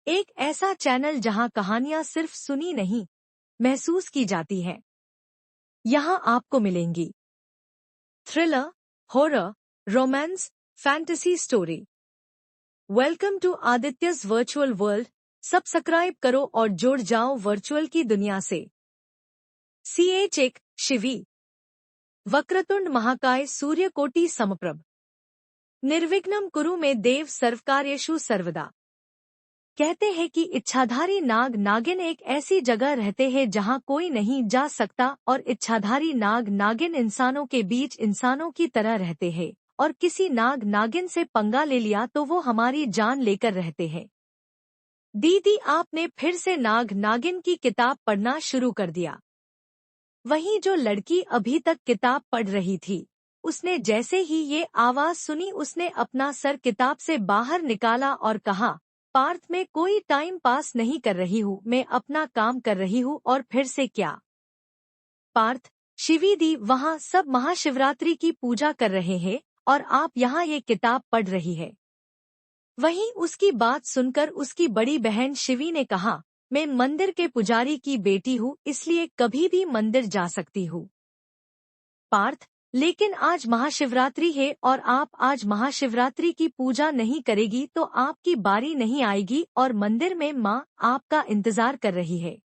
एक ऐसा चैनल जहां कहानियां सिर्फ सुनी नहीं, महसूस की जाती हैं। यहाँ आपको मिलेंगी thriller, horror, romance, fantasy story. Welcome to आदित्य's वर्चुअल वर्ल्ड। सब्सक्राइब करो और जुड़ जाओ वर्चुअल की दुनिया से। CH1 शिवी। वक्रतुंड महाकाय सूर्यकोटि समप्रभ। निर्विघ्नं कुरु मे देव सर्वकार्येषु सर्वदा। कहते हैं कि इच्छाधारी नाग नागिन एक ऐसी जगह रहते हैं जहां कोई नहीं जा सकता और इच्छाधारी नाग नागिन इंसानों के बीच इंसानों की तरह रहते हैं और किसी नाग नागिन से पंगा ले लिया तो वो हमारी जान लेकर रहते हैं। दीदी आपने फिर से नाग नागिन की किताब पढ़ना शुरू कर दिया। वहीं जो लड़की अभी तक किताब पढ़ रही थी, उसने जैसे ही ये आवाज सुनी उसने अपना सर किताब से बाहर निकाला और कहा, पार्थ मैं कोई टाइम पास नहीं कर रही हूँ, मैं अपना काम कर रही हूँ। और फिर से क्या? पार्थ, शिवी दी वहाँ सब महाशिवरात्रि की पूजा कर रहे हैं और आप यहाँ ये किताब पढ़ रही है। वहीं उसकी बात सुनकर उसकी बड़ी बहन शिवी ने कहा, मैं मंदिर के पुजारी की बेटी हूँ इसलिए कभी भी मंदिर जा सकती हूँ। पार्थ, लेकिन आज महाशिवरात्रि है और आप आज महाशिवरात्रि की पूजा नहीं करेगी तो आपकी बारी नहीं आएगी और मंदिर में माँ आपका इंतजार कर रही है।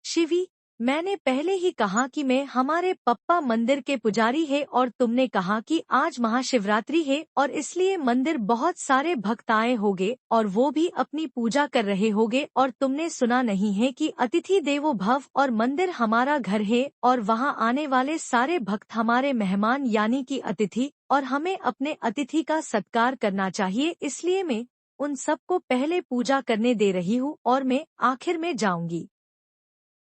शिवी, मैंने पहले ही कहा कि मैं हमारे पप्पा मंदिर के पुजारी है और तुमने कहा कि आज महाशिवरात्रि है और इसलिए मंदिर बहुत सारे भक्त आए होंगे और वो भी अपनी पूजा कर रहे होंगे और तुमने सुना नहीं है कि अतिथि देवो भव और मंदिर हमारा घर है और वहाँ आने वाले सारे भक्त हमारे मेहमान यानी कि अतिथि और हमें अपने अतिथि का सत्कार करना चाहिए, इसलिए मैं उन सबको पहले पूजा करने दे रही हूँ और मैं आखिर में जाऊंगी।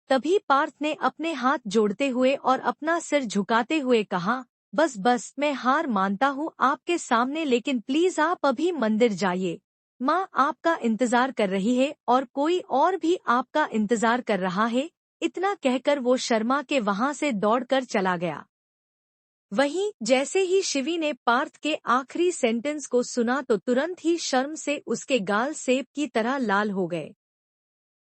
तभी पार्थ ने अपने हाथ जोड़ते हुए और अपना सिर झुकाते हुए कहा, बस बस मैं हार मानता हूँ आपके सामने, लेकिन प्लीज आप अभी मंदिर जाइए। माँ आपका इंतजार कर रही है और कोई और भी आपका इंतजार कर रहा है। इतना कहकर वो शर्मा के वहाँ से दौड़कर चला गया। वहीं जैसे ही शिवी ने पार्थ के आखिरी सेंटेंस को सुना तो तुरंत ही शर्म से उसके गाल सेब की तरह लाल हो गए।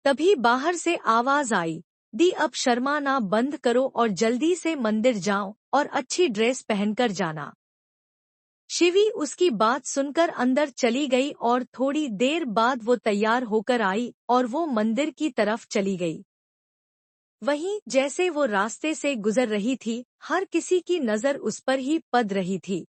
तभी बाहर से आवाज आई, दी अब शर्माना बंद करो और जल्दी से मंदिर जाओ और अच्छी ड्रेस पहनकर जाना। शिवी उसकी बात सुनकर अंदर चली गई और थोड़ी देर बाद वो तैयार होकर आई और वो मंदिर की तरफ चली गई। वहीं जैसे वो रास्ते से गुजर रही थी, हर किसी की नजर उस पर ही पड़ रही थी।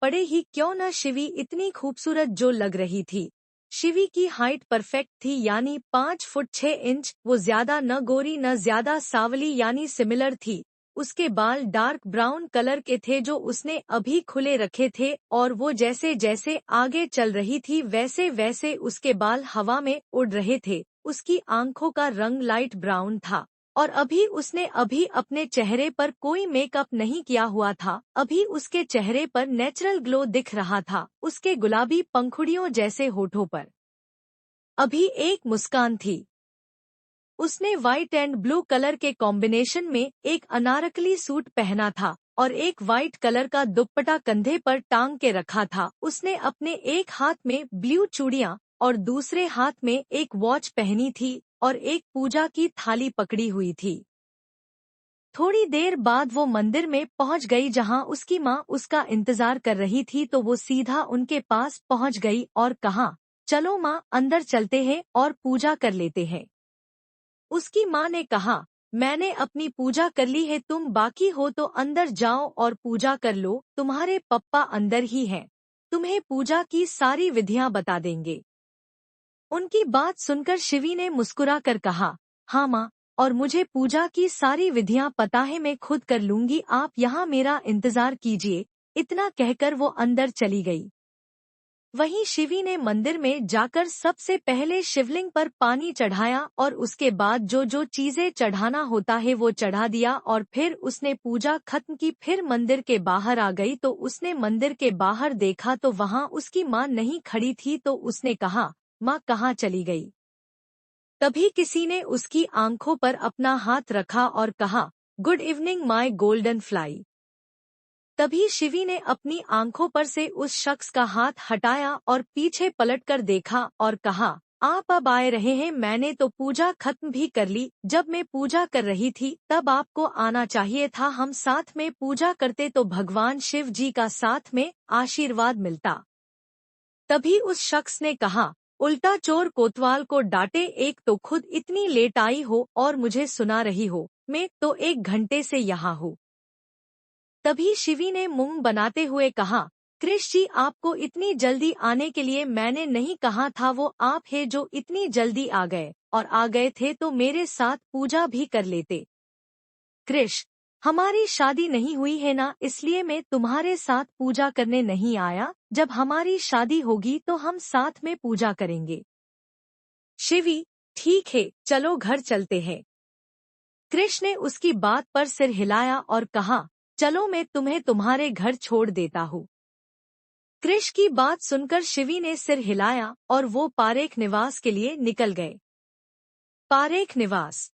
पड़े ही क्यों न शिवी इतनी खूबसूरत जो लग रही थी। शिवी की हाइट परफेक्ट थी यानी 5 फुट 6 इंच। वो ज्यादा न गोरी न ज्यादा सावली यानी सिमिलर थी। उसके बाल डार्क ब्राउन कलर के थे जो उसने अभी खुले रखे थे और वो जैसे जैसे आगे चल रही थी वैसे वैसे उसके बाल हवा में उड़ रहे थे। उसकी आंखों का रंग लाइट ब्राउन था और उसने अभी अपने चेहरे पर कोई मेकअप नहीं किया हुआ था। अभी उसके चेहरे पर नेचुरल ग्लो दिख रहा था, उसके गुलाबी पंखुड़ियों जैसे होठों पर अभी एक मुस्कान थी। उसने व्हाइट एंड ब्लू कलर के कॉम्बिनेशन में एक अनारकली सूट पहना था और एक व्हाइट कलर का दुपट्टा कंधे पर टांग के रखा था। उसने अपने एक हाथ में ब्लू चूड़ियां और दूसरे हाथ में एक वॉच पहनी थी और एक पूजा की थाली पकड़ी हुई थी। थोड़ी देर बाद वो मंदिर में पहुंच गई जहां उसकी माँ उसका इंतजार कर रही थी, तो वो सीधा उनके पास पहुंच गई और कहा, चलो माँ अंदर चलते हैं और पूजा कर लेते हैं। उसकी माँ ने कहा, मैंने अपनी पूजा कर ली है, तुम बाकी हो तो अंदर जाओ और पूजा कर लो, तुम्हारे पप्पा अंदर ही हैं, तुम्हें पूजा की सारी विधियां बता देंगे। उनकी बात सुनकर शिवी ने मुस्कुरा कर कहा, हाँ माँ, और मुझे पूजा की सारी विधियां पता है, मैं खुद कर लूंगी, आप यहाँ मेरा इंतजार कीजिए। इतना कहकर वो अंदर चली गई। वहीं शिवी ने मंदिर में जाकर सबसे पहले शिवलिंग पर पानी चढ़ाया और उसके बाद जो जो चीजें चढ़ाना होता है वो चढ़ा दिया और फिर उसने पूजा खत्म की। फिर मंदिर के बाहर आ गई तो उसने मंदिर के बाहर देखा तो वहाँ उसकी माँ नहीं खड़ी थी, तो उसने कहा, माँ कहाँ चली गई? तभी किसी ने उसकी आंखों पर अपना हाथ रखा और कहा, good evening my golden fly. तभी शिवी ने अपनी आंखों पर से उस शख्स का हाथ हटाया और पीछे पलटकर देखा और कहा, आप अब आए रहे हैं, मैंने तो पूजा खत्म भी कर ली। जब मैं पूजा कर रही थी तब आपको आना चाहिए था, हम साथ में पूजा करते तो भगवान शिव जी का साथ में आशीर्वाद मिलता। तभी उस शख्स ने कहा, उल्टा चोर कोतवाल को डांटे, एक तो खुद इतनी लेट आई हो और मुझे सुना रही हो, मैं तो 1 घंटे से यहाँ हूँ। तभी शिवी ने मुंह बनाते हुए कहा, कृष जी आपको इतनी जल्दी आने के लिए मैंने नहीं कहा था, वो आप है जो इतनी जल्दी आ गए, और आ गए थे तो मेरे साथ पूजा भी कर लेते। कृष, हमारी शादी नहीं हुई है ना, इसलिए मैं तुम्हारे साथ पूजा करने नहीं आया, जब हमारी शादी होगी तो हम साथ में पूजा करेंगे। शिवी, ठीक है, चलो घर चलते हैं। कृष ने उसकी बात पर सिर हिलाया और कहा, चलो मैं तुम्हें तुम्हारे घर छोड़ देता हूँ। कृष की बात सुनकर शिवी ने सिर हिलाया और वो पारेख निवास के लिए निकल गए। पारेख निवास।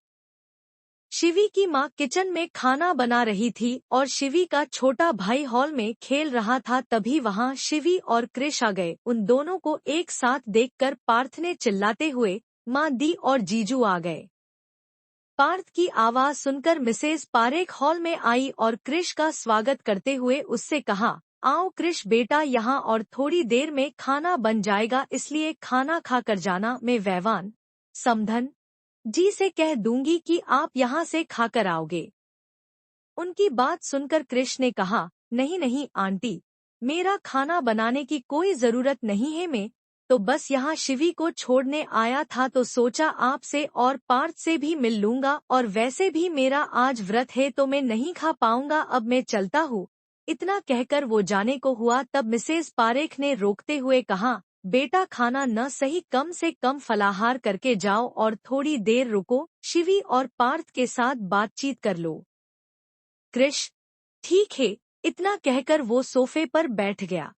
शिवी की माँ किचन में खाना बना रही थी और शिवी का छोटा भाई हॉल में खेल रहा था। तभी वहाँ शिवी और कृष आ गए। उन दोनों को एक साथ देखकर पार्थ ने चिल्लाते हुए माँ दी और जीजू आ गए। पार्थ की आवाज सुनकर मिसेज पारेख हॉल में आई और कृष का स्वागत करते हुए उससे कहा, आओ कृष बेटा यहाँ, और थोड़ी देर में खाना बन जाएगा, इसलिए खाना खा कर जाना। मैं वैवान समधन जी से कह दूंगी कि आप यहाँ से खाकर आओगे। उनकी बात सुनकर कृष ने कहा, नहीं नहीं आंटी, मेरा खाना बनाने की कोई जरूरत नहीं है, मैं तो बस यहाँ शिवी को छोड़ने आया था, तो सोचा आपसे और पार्थ से भी मिल लूंगा, और वैसे भी मेरा आज व्रत है तो मैं नहीं खा पाऊंगा, अब मैं चलता हूँ। इतना कहकर वो जाने को हुआ तब मिसेज पारेख ने रोकते हुए कहा, बेटा खाना न सही कम से कम फलाहार करके जाओ और थोड़ी देर रुको, शिवी और पार्थ के साथ बातचीत कर लो। कृष, ठीक है, इतना कहकर वो सोफे पर बैठ गया।